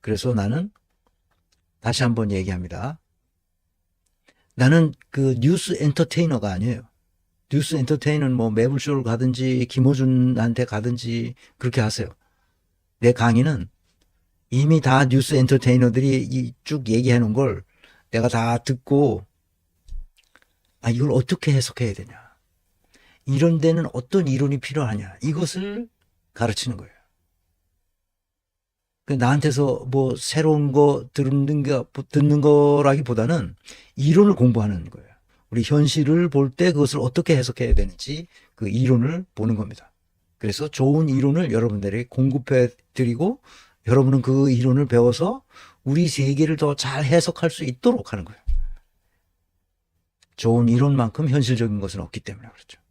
그래서 나는 다시 한번 얘기합니다. 나는 그 뉴스 엔터테이너가 아니에요. 뉴스 엔터테이너는 뭐 매불쇼를 가든지 김어준한테 가든지 그렇게 하세요. 내 강의는 이미 다 뉴스 엔터테이너들이 쭉 얘기해 놓은 걸 내가 다 듣고, 아, 이걸 어떻게 해석해야 되냐. 이런 데는 어떤 이론이 필요하냐. 이것을 가르치는 거예요. 나한테서 뭐 새로운 거 듣는 거라기보다는 이론을 공부하는 거예요. 우리 현실을 볼 때 그것을 어떻게 해석해야 되는지 그 이론을 보는 겁니다. 그래서 좋은 이론을 여러분들에게 공급해 드리고, 여러분은 그 이론을 배워서 우리 세계를 더 잘 해석할 수 있도록 하는 거예요. 좋은 이론만큼 현실적인 것은 없기 때문에 그렇죠.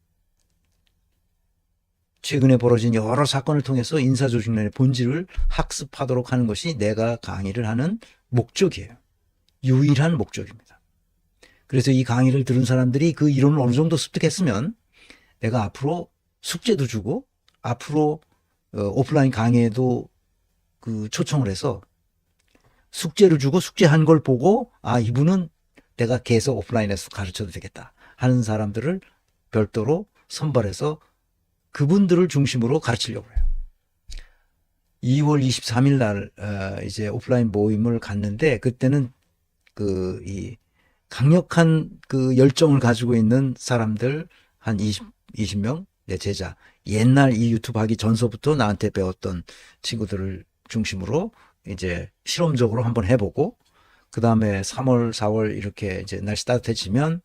최근에 벌어진 여러 사건을 통해서 인사조직론의 본질을 학습하도록 하는 것이 내가 강의를 하는 목적이에요. 유일한 목적입니다. 그래서 이 강의를 들은 사람들이 그 이론을 어느 정도 습득했으면 내가 앞으로 숙제도 주고, 앞으로 오프라인 강의에도 그 초청을 해서 숙제를 주고, 숙제한 걸 보고, 아, 이분은 내가 계속 오프라인에서 가르쳐도 되겠다 하는 사람들을 별도로 선발해서 그분들을 중심으로 가르치려고 해요. 2월 23일 날 이제 오프라인 모임을 갔는데, 그때는 이 강력한 그 열정을 가지고 있는 사람들 한 20명, 내 제자, 옛날 이 유튜브 하기 전서부터 나한테 배웠던 친구들을 중심으로 이제 실험적으로 한번 해보고, 그 다음에 3월, 4월 이렇게 이제 날씨 따뜻해지면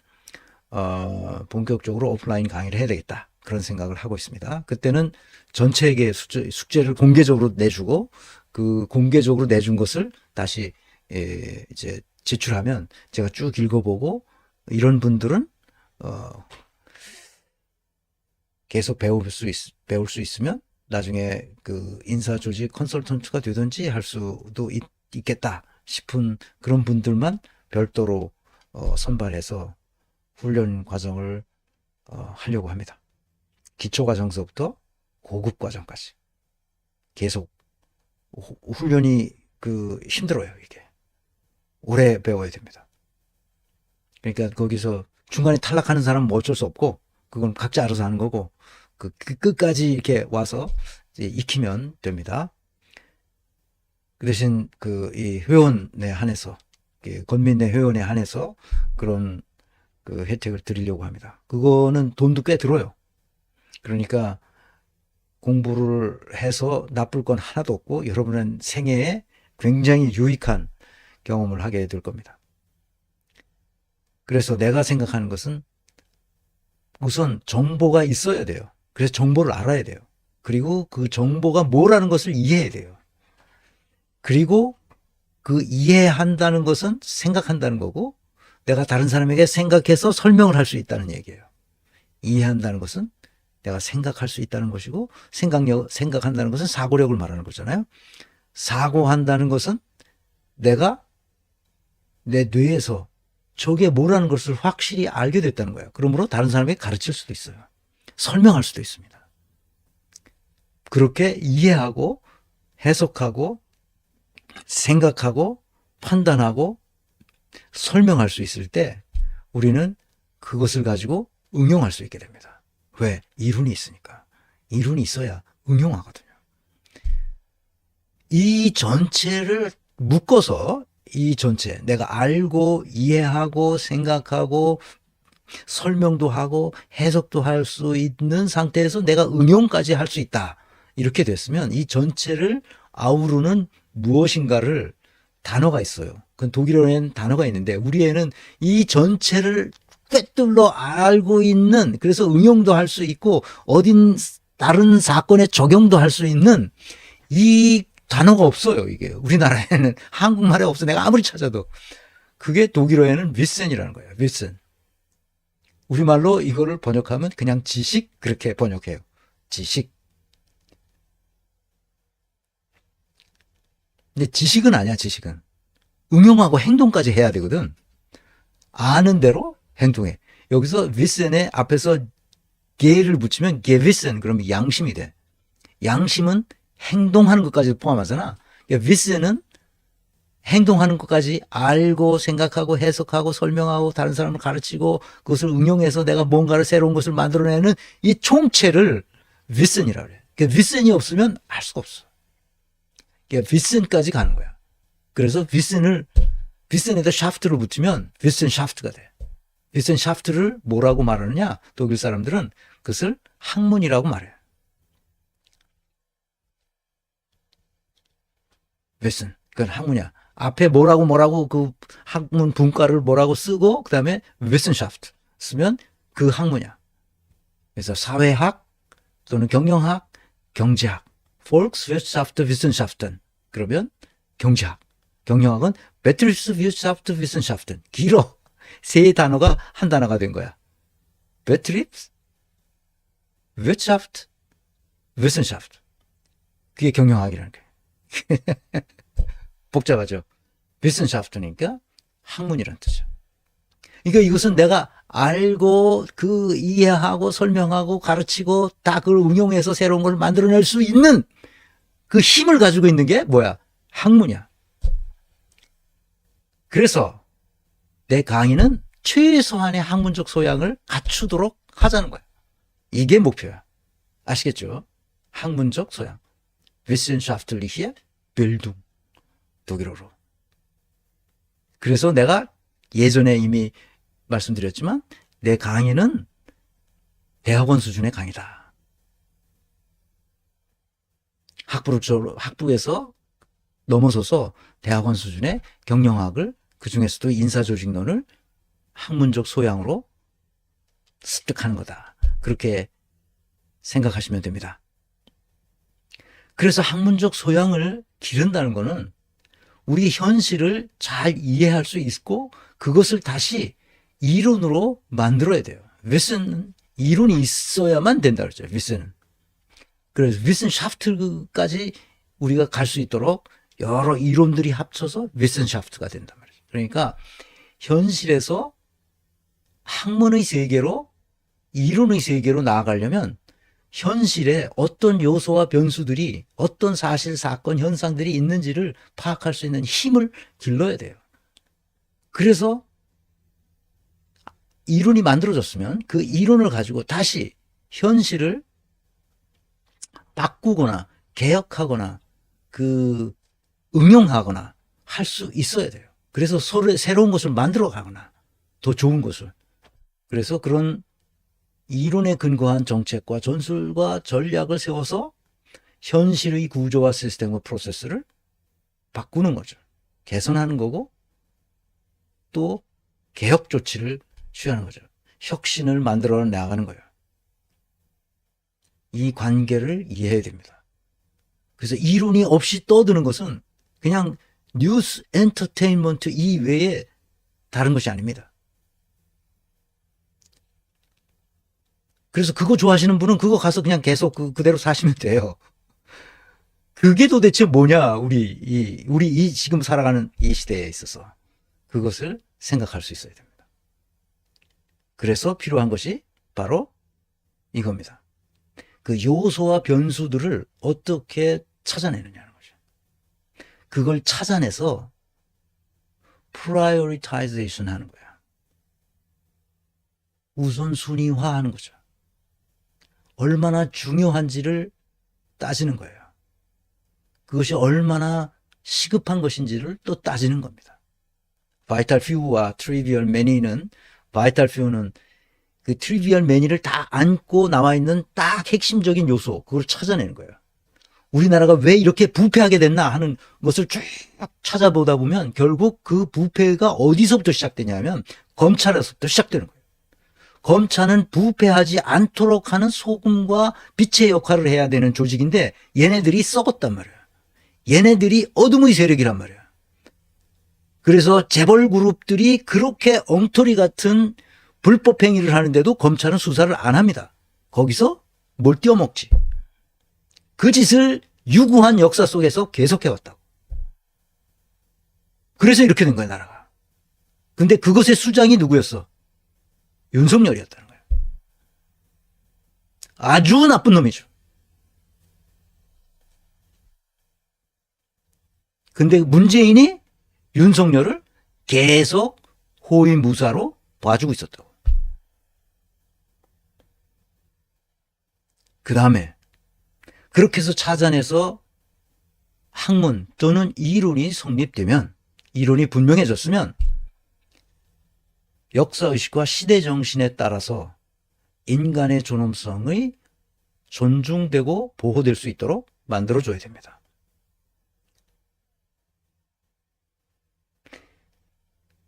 본격적으로 오프라인 강의를 해야 되겠다, 그런 생각을 하고 있습니다. 그때는 전체에게 숙제를 공개적으로 내주고, 그 공개적으로 내준 것을 다시 이제 제출하면 제가 쭉 읽어보고, 이런 분들은 계속 배울 수 있으면 나중에 그 인사조직 컨설턴트가 되든지 할 수도 있겠다 싶은 그런 분들만 별도로 선발해서 훈련 과정을 하려고 합니다. 기초과정서부터 고급과정까지 계속 훈련이 힘들어요. 이게 오래 배워야 됩니다. 그러니까 거기서 중간에 탈락하는 사람은 뭐 어쩔 수 없고, 그건 각자 알아서 하는 거고, 그 끝까지 이렇게 와서 이제 익히면 됩니다. 그 대신 이 회원에 한해서, 권민내 회원에 한해서 그런 그 혜택을 드리려고 합니다. 그거는 돈도 꽤 들어요. 그러니까 공부를 해서 나쁠 건 하나도 없고, 여러분은 생애에 굉장히 유익한 경험을 하게 될 겁니다. 그래서 내가 생각하는 것은 우선 정보가 있어야 돼요. 그래서 정보를 알아야 돼요. 그리고 그 정보가 뭐라는 것을 이해해야 돼요. 그리고 그 이해한다는 것은 생각한다는 거고, 내가 다른 사람에게 생각해서 설명을 할 수 있다는 얘기예요. 이해한다는 것은 내가 생각할 수 있다는 것이고, 생각한다는 것은 사고력을 말하는 거잖아요. 사고한다는 것은 내가 내 뇌에서 저게 뭐라는 것을 확실히 알게 됐다는 거예요. 그러므로 다른 사람에게 가르칠 수도 있어요. 설명할 수도 있습니다. 그렇게 이해하고 해석하고 생각하고 판단하고 설명할 수 있을 때 우리는 그것을 가지고 응용할 수 있게 됩니다. 왜? 이론이 있으니까. 이론이 있어야 응용하거든요. 이 전체를 묶어서, 이 전체 내가 알고 이해하고 생각하고 설명도 하고 해석도 할 수 있는 상태에서 내가 응용까지 할 수 있다, 이렇게 됐으면 이 전체를 아우르는 무엇인가를 단어가 있어요. 그건 독일어에는 단어가 있는데, 우리에는 이 전체를 꿰뚫러 알고 있는, 그래서 응용도 할 수 있고 다른 사건에 적용도 할 수 있는 이 단어가 없어요. 이게 우리나라에는 한국말에 없어. 내가 아무리 찾아도. 그게 독일어에는 위센이라는 거예요. 위센. 우리말로 이거를 번역하면 그냥 지식, 그렇게 번역해요. 지식. 근데 지식은 아니야. 지식은 응용하고 행동까지 해야 되거든. 아는 대로 행동해. 여기서 위센의 앞에서 게를 붙이면 게위센, 그러면 양심이 돼. 양심은 행동하는 것까지 포함하잖아. 위센은 행동하는 것까지 알고 생각하고 해석하고 설명하고 다른 사람을 가르치고 그것을 응용해서 내가 뭔가를 새로운 것을 만들어내는 이 총체를 위슨이라고 그래요. 그러니까 위슨이 없으면 알 수가 없어. 그러니까 위슨까지 가는 거야. 그래서 위슨에다 샤프트를 붙이면 위슨 샤프트가 돼. 위슨 샤프트를 뭐라고 말하느냐? 독일 사람들은 그것을 학문이라고 말해요. 위슨, 그건 학문이야. 앞에 뭐라고 그 학문 분과를 뭐라고 쓰고 그다음에 위슨샤프트 쓰면 그 학문이야. 그래서 사회학 또는 경영학, 경제학, Volkswirtschaft Wissenschaften 그러면 경제학, 경영학은 Betriebswirtschaft Wissenschaften 길어. 세 단어가 한 단어가 된 거야. Betriebs, Wirtschaft, Wissenschaft 그게 경영학이라는 거예요. 복잡하죠. Wissenschafts니까 학문이라는 뜻이죠. 그러니까 이것은 내가 알고 그 이해하고 설명하고 가르치고 다 그걸 응용해서 새로운 걸 만들어낼 수 있는 그 힘을 가지고 있는 게 뭐야? 학문이야. 그래서 내 강의는 최소한의 학문적 소양을 갖추도록 하자는 거야. 이게 목표야. 아시겠죠? 학문적 소양. Wissenschaftliche Bildung. 독일어로. 그래서 내가 예전에 이미 말씀드렸지만 내 강의는 대학원 수준의 강의다. 학부에서 넘어서서 대학원 수준의 경영학을 그중에서도 인사조직론을 학문적 소양으로 습득하는 거다. 그렇게 생각하시면 됩니다. 그래서 학문적 소양을 기른다는 것은 우리 현실을 잘 이해할 수 있고 그것을 다시 이론으로 만들어야 돼요. 위슨은 이론이 있어야만 된다 그러죠. 위슨은. 그래서 위슨샤프트까지 우리가 갈 수 있도록 여러 이론들이 합쳐서 위슨샤프트가 된단 말이죠. 그러니까 현실에서 학문의 세계로 이론의 세계로 나아가려면 현실에 어떤 요소와 변수들이 어떤 사실, 사건, 현상들이 있는지를 파악할 수 있는 힘을 길러야 돼요. 그래서 이론이 만들어졌으면 그 이론을 가지고 다시 현실을 바꾸거나 개혁하거나 그 응용하거나 할 수 있어야 돼요. 그래서 새로운 것을 만들어 가거나 더 좋은 것을. 그래서 그런 이론에 근거한 정책과 전술과 전략을 세워서 현실의 구조와 시스템과 프로세스를 바꾸는 거죠. 개선하는 거고 또 개혁 조치를 취하는 거죠. 혁신을 만들어 나가는 거예요. 이 관계를 이해해야 됩니다. 그래서 이론이 없이 떠드는 것은 그냥 뉴스 엔터테인먼트 이외에 다른 것이 아닙니다. 그래서 그거 좋아하시는 분은 그거 가서 그냥 계속 그대로 사시면 돼요. 그게 도대체 뭐냐, 우리 이 지금 살아가는 이 시대에 있어서. 그것을 생각할 수 있어야 됩니다. 그래서 필요한 것이 바로 이겁니다. 그 요소와 변수들을 어떻게 찾아내느냐는 거죠. 그걸 찾아내서 프라이오리타이제이션 하는 거야. 우선순위화 하는 거죠. 얼마나 중요한지를 따지는 거예요. 그것이 얼마나 시급한 것인지를 또 따지는 겁니다. 바이탈 퓨와 트리비얼 매니는 바이탈 퓨는 그 트리비얼 매니를 다 안고 나와 있는 딱 핵심적인 요소 그걸 찾아내는 거예요. 우리나라가 왜 이렇게 부패하게 됐나 하는 것을 쭉 찾아보다 보면 결국 그 부패가 어디서부터 시작되냐면 검찰에서부터 시작되는 거예요. 검찰은 부패하지 않도록 하는 소금과 빛의 역할을 해야 되는 조직인데 얘네들이 썩었단 말이에요. 얘네들이 어둠의 세력이란 말이에요. 그래서 재벌 그룹들이 그렇게 엉터리 같은 불법 행위를 하는데도 검찰은 수사를 안 합니다. 거기서 뭘 띄워먹지. 그 짓을 유구한 역사 속에서 계속해왔다고. 그래서 이렇게 된 거야, 나라가. 근데 그것의 수장이 누구였어? 윤석열이었다는 거예요. 아주 나쁜 놈이죠. 근데 문재인이 윤석열을 계속 호위무사로 봐주고 있었다고. 그 다음에 그렇게 해서 찾아내서 학문 또는 이론이 성립되면, 이론이 분명해졌으면 역사의식과 시대정신에 따라서 인간의 존엄성이 존중되고 보호될 수 있도록 만들어줘야 됩니다.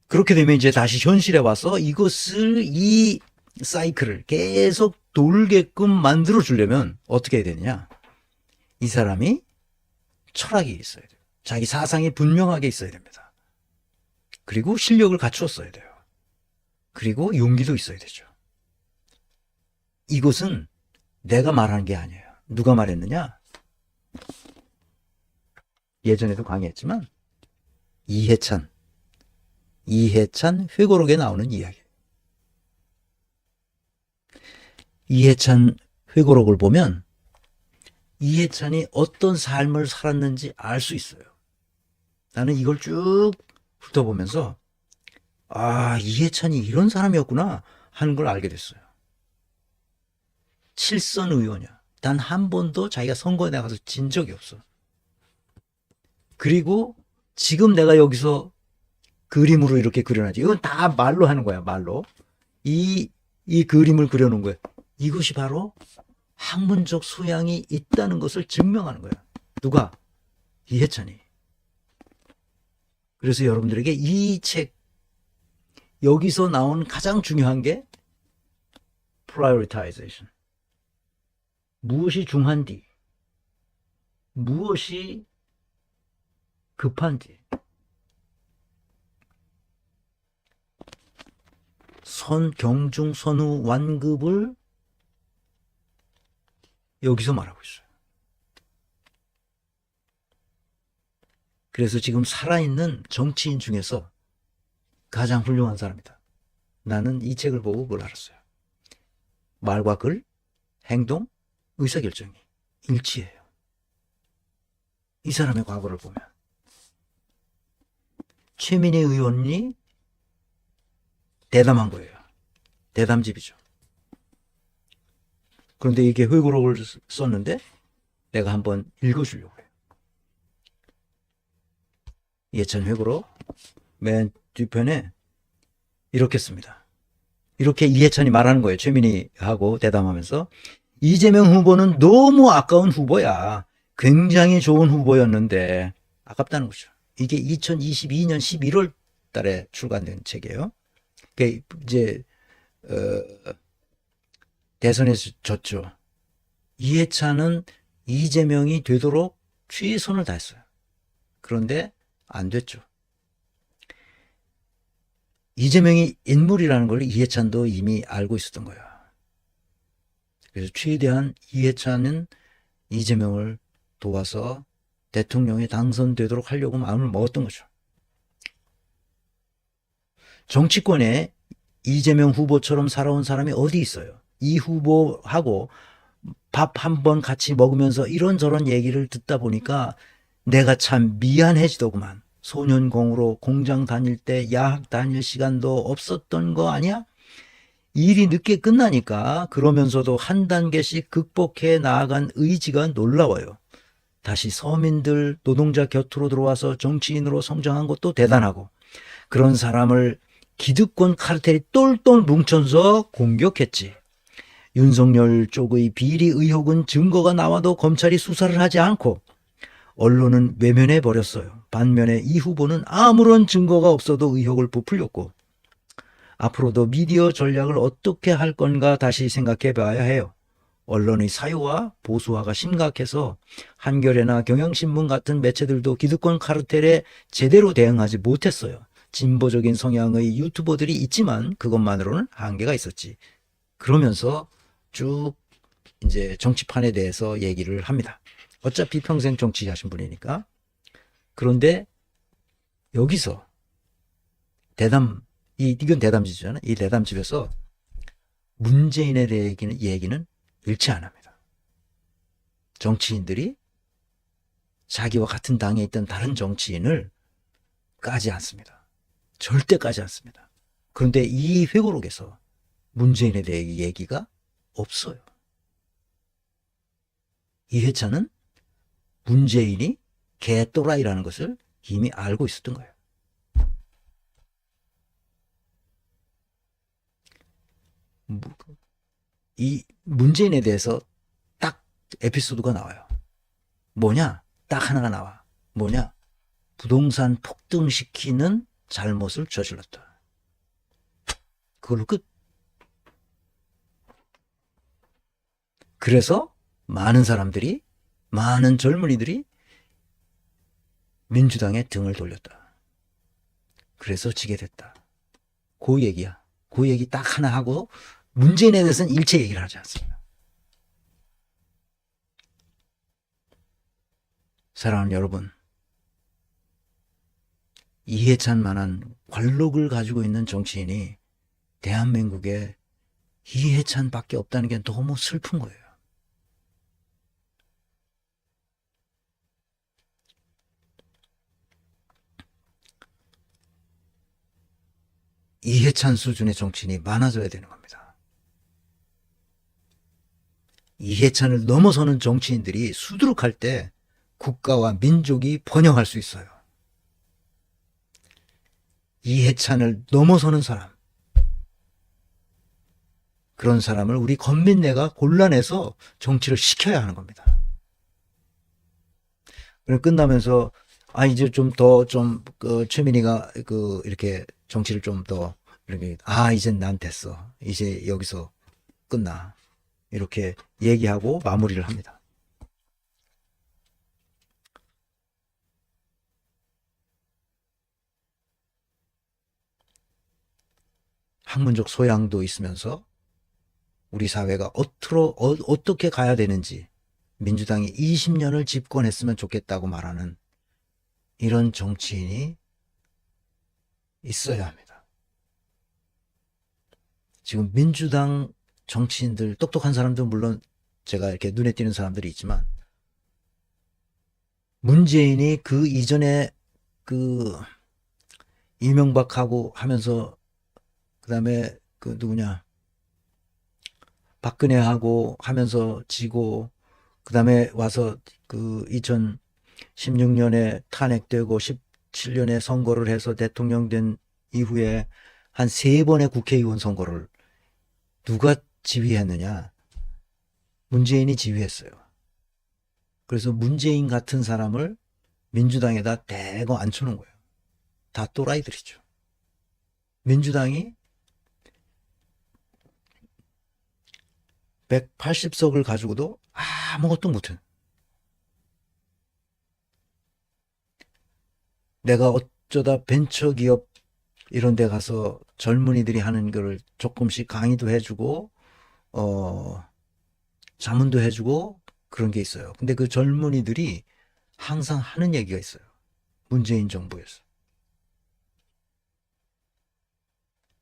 그렇게 되면 이제 다시 현실에 와서 이것을, 이 사이클을 계속 돌게끔 만들어주려면 어떻게 해야 되느냐. 이 사람이 철학이 있어야 돼요. 자기 사상이 분명하게 있어야 됩니다. 그리고 실력을 갖추었어야 돼요. 그리고 용기도 있어야 되죠. 이것은 내가 말하는 게 아니에요. 누가 말했느냐? 예전에도 강의했지만 이해찬 회고록에 나오는 이야기. 이해찬 회고록을 보면 이해찬이 어떤 삶을 살았는지 알 수 있어요. 나는 이걸 쭉 훑어보면서 아, 이해찬이 이런 사람이었구나 하는 걸 알게 됐어요. 7선 의원이야. 단 한 번도 자기가 선거에 나가서 진 적이 없어. 그리고 지금 내가 여기서 그림으로 이렇게 그려놨지. 이건 다 말로 하는 거야, 말로. 이 그림을 그려놓은 거야. 이것이 바로 학문적 소양이 있다는 것을 증명하는 거야. 누가? 이해찬이. 그래서 여러분들에게 이 책, 여기서 나온 가장 중요한 게 prioritization. 무엇이 중한디, 무엇이 급한디, 경중, 선후, 완급을 여기서 말하고 있어요. 그래서 지금 살아있는 정치인 중에서 가장 훌륭한 사람이다. 나는 이 책을 보고 그걸 알았어요. 말과 글, 행동, 의사결정이 일치해요. 이 사람의 과거를 보면. 최민희 의원이 대담한 거예요. 대담집이죠. 그런데 이게 회고록을 썼는데 내가 한번 읽어주려고 해요. 이해찬 회고록 맨 뒤편에 이렇게 씁니다. 이렇게 이해찬이 말하는 거예요. 최민희하고 대담하면서. 이재명 후보는 너무 아까운 후보야. 굉장히 좋은 후보였는데 아깝다는 거죠. 이게 2022년 11월 달에 출간된 책이에요. 그러니까 이제 대선에서 졌죠. 이해찬은 이재명이 되도록 최선을 다했어요. 그런데 안 됐죠. 이재명이 인물이라는 걸 이해찬도 이미 알고 있었던 거예요. 그래서 최대한 이해찬은 이재명을 도와서 대통령에 당선되도록 하려고 마음을 먹었던 거죠. 정치권에 이재명 후보처럼 살아온 사람이 어디 있어요? 이 후보하고 밥 한 번 같이 먹으면서 이런저런 얘기를 듣다 보니까 내가 참 미안해지더구만. 소년공으로 공장 다닐 때 야학 다닐 시간도 없었던 거 아니야? 일이 늦게 끝나니까 그러면서도 한 단계씩 극복해 나아간 의지가 놀라워요. 다시 서민들, 노동자 곁으로 들어와서 정치인으로 성장한 것도 대단하고, 그런 사람을 기득권 카르텔이 똘똘 뭉쳐서 공격했지. 윤석열 쪽의 비리 의혹은 증거가 나와도 검찰이 수사를 하지 않고 언론은 외면해버렸어요. 반면에 이 후보는 아무런 증거가 없어도 의혹을 부풀렸고, 앞으로도 미디어 전략을 어떻게 할 건가 다시 생각해 봐야 해요. 언론의 사유화, 보수화가 심각해서 한겨레나 경향신문 같은 매체들도 기득권 카르텔에 제대로 대응하지 못했어요. 진보적인 성향의 유튜버들이 있지만 그것만으로는 한계가 있었지. 그러면서 쭉 이제 정치판에 대해서 얘기를 합니다. 어차피 평생 정치하신 분이니까. 그런데 여기서 이건 대담집이잖아요. 이 대담집에서 문재인에 대해 얘기는 일치 안 합니다. 정치인들이 자기와 같은 당에 있던 다른 정치인을 까지 않습니다. 절대 까지 않습니다. 그런데 이 회고록에서 문재인에 대해 얘기가 없어요. 이회찬은 문재인이 개또라이라는 것을 이미 알고 있었던 거예요. 이 문재인에 대해서 딱 에피소드가 나와요. 뭐냐? 딱 하나가 나와. 뭐냐? 부동산 폭등시키는 잘못을 저질렀다. 그걸로 끝. 그래서 많은 사람들이, 많은 젊은이들이 민주당에 등을 돌렸다. 그래서 지게 됐다. 그 얘기야. 그 얘기 딱 하나 하고 문재인에 대해서는 일체 얘기를 하지 않습니다. 사랑하는 여러분, 이해찬만한 관록을 가지고 있는 정치인이 대한민국에 이해찬밖에 없다는 게 너무 슬픈 거예요. 이해찬 수준의 정치인이 많아져야 되는 겁니다. 이해찬을 넘어서는 정치인들이 수두룩할 때 국가와 민족이 번영할 수 있어요. 이해찬을 넘어서는 사람, 그런 사람을 우리 건민내가 골라내서 정치를 시켜야 하는 겁니다. 끝나면서 이제 좀 더 최민희가 이렇게 정치를 좀 더 이렇게 이젠 난 됐어. 이제 여기서 끝나. 이렇게 얘기하고 마무리를 합니다. 학문적 소양도 있으면서 우리 사회가 어떻게 가야 되는지, 민주당이 20년을 집권했으면 좋겠다고 말하는 이런 정치인이 있어야 합니다. 지금 민주당 정치인들, 똑똑한 사람들 물론 제가 이렇게 눈에 띄는 사람들이 있지만, 문재인이 그 이전에 이명박하고 하면서, 그 다음에 누구냐, 박근혜하고 하면서 지고, 그 다음에 와서 2016년에 탄핵되고 17년에 선거를 해서 대통령 된 이후에 한 3번의 국회의원 선거를 누가 지휘했느냐? 문재인이 지휘했어요. 그래서 문재인 같은 사람을 민주당에다 대거 앉혀놓은 거예요. 다 또라이들이죠. 민주당이 180석을 가지고도 아무것도 못해. 내가 어쩌다 벤처기업 이런 데 가서 젊은이들이 하는 거를 조금씩 강의도 해주고 자문도 해주고 그런 게 있어요. 근데 그 젊은이들이 항상 하는 얘기가 있어요. 문재인 정부에서.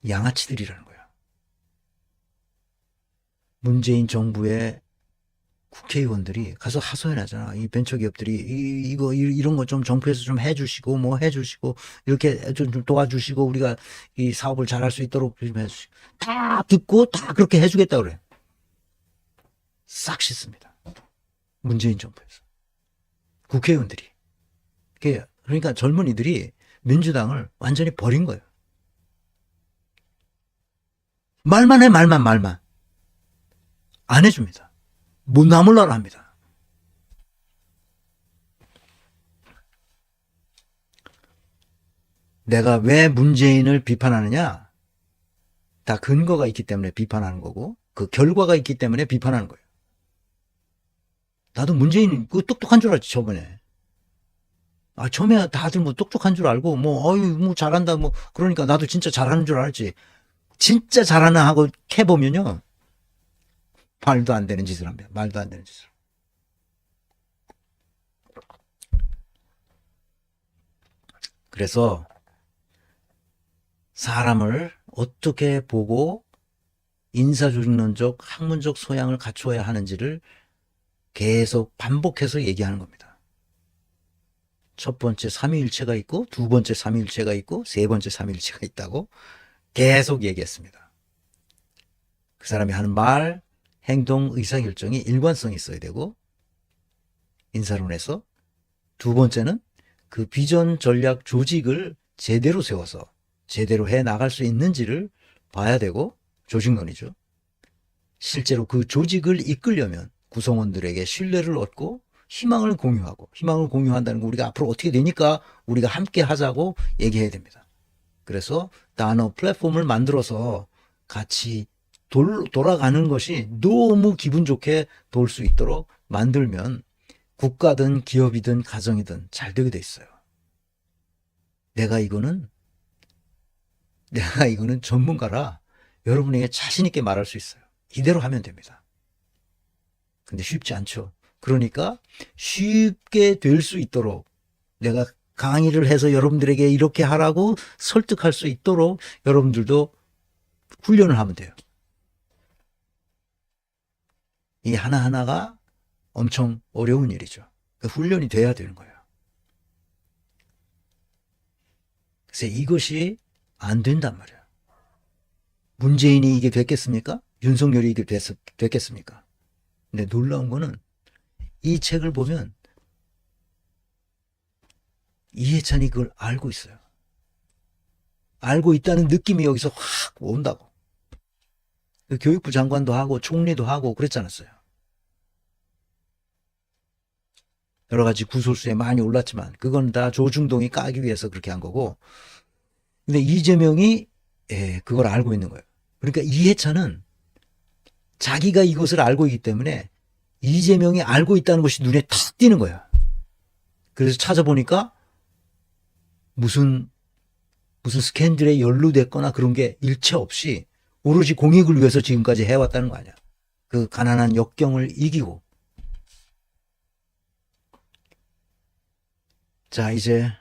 양아치들이라는 거야. 문재인 정부의 국회의원들이 가서 하소연하잖아. 이 벤처기업들이 이런 거 좀 정부에서 좀 해주시고 뭐 해주시고 이렇게 좀 도와주시고 우리가 이 사업을 잘할 수 있도록 좀 해주시고, 다 듣고 다 그렇게 해주겠다 그래. 싹 씻습니다. 문재인 정부에서 국회의원들이. 그러니까 젊은이들이 민주당을 완전히 버린 거예요. 말만 해, 말만 안 해줍니다. 못 나물라라 합니다. 내가 왜 문재인을 비판하느냐? 다 근거가 있기 때문에 비판하는 거고, 그 결과가 있기 때문에 비판하는 거예요. 나도 문재인 똑똑한 줄 알았지, 저번에. 처음에 다들 뭐 똑똑한 줄 알고, 뭐 잘한다, 그러니까 나도 진짜 잘하는 줄 알았지. 진짜 잘하나 하고 캐보면요. 말도 안 되는 짓을 합니다. 말도 안 되는 짓을. 그래서 사람을 어떻게 보고 인사조직론적, 학문적 소양을 갖추어야 하는지를 계속 반복해서 얘기하는 겁니다. 첫 번째 삼위일체가 있고 두 번째 삼위일체가 있고 세 번째 삼위일체가 있다고 계속 얘기했습니다. 그 사람이 하는 말, 행동, 의사결정이 일관성이 있어야 되고 인사론에서 두 번째는 그 비전, 전략, 조직을 제대로 세워서 제대로 해 나갈 수 있는지를 봐야 되고 조직론이죠. 실제로 그 조직을 이끌려면 구성원들에게 신뢰를 얻고 희망을 공유하고 희망을 공유한다는 거 우리가 앞으로 어떻게 되니까 우리가 함께 하자고 얘기해야 됩니다. 그래서 단어 플랫폼을 만들어서 같이 돌아가는 것이 너무 기분 좋게 돌 수 있도록 만들면 국가든 기업이든 가정이든 잘 되게 돼 있어요. 내가 이거는 전문가라 여러분에게 자신 있게 말할 수 있어요. 이대로 하면 됩니다. 근데 쉽지 않죠. 그러니까 쉽게 될 수 있도록 내가 강의를 해서 여러분들에게 이렇게 하라고 설득할 수 있도록 여러분들도 훈련을 하면 돼요. 이 하나하나가 엄청 어려운 일이죠. 그 훈련이 돼야 되는 거예요. 그래서 이것이 안 된단 말이에요. 문재인이 이게 됐겠습니까? 윤석열이 이게 됐겠습니까? 근데 놀라운 거는 이 책을 보면 이해찬이 그걸 알고 있어요. 알고 있다는 느낌이 여기서 확 온다고. 그 교육부 장관도 하고 총리도 하고 그랬지 않았어요. 여러 가지 구설수에 많이 올랐지만 그건 다 조중동이 까기 위해서 그렇게 한 거고. 근데 이재명이 그걸 알고 있는 거예요. 그러니까 이해찬은 자기가 이것을 알고 있기 때문에 이재명이 알고 있다는 것이 눈에 탁 띄는 거야. 그래서 찾아보니까 무슨 스캔들에 연루됐거나 그런 게 일체 없이 오로지 공익을 위해서 지금까지 해왔다는 거 아니야. 그 가난한 역경을 이기고. 자, 이제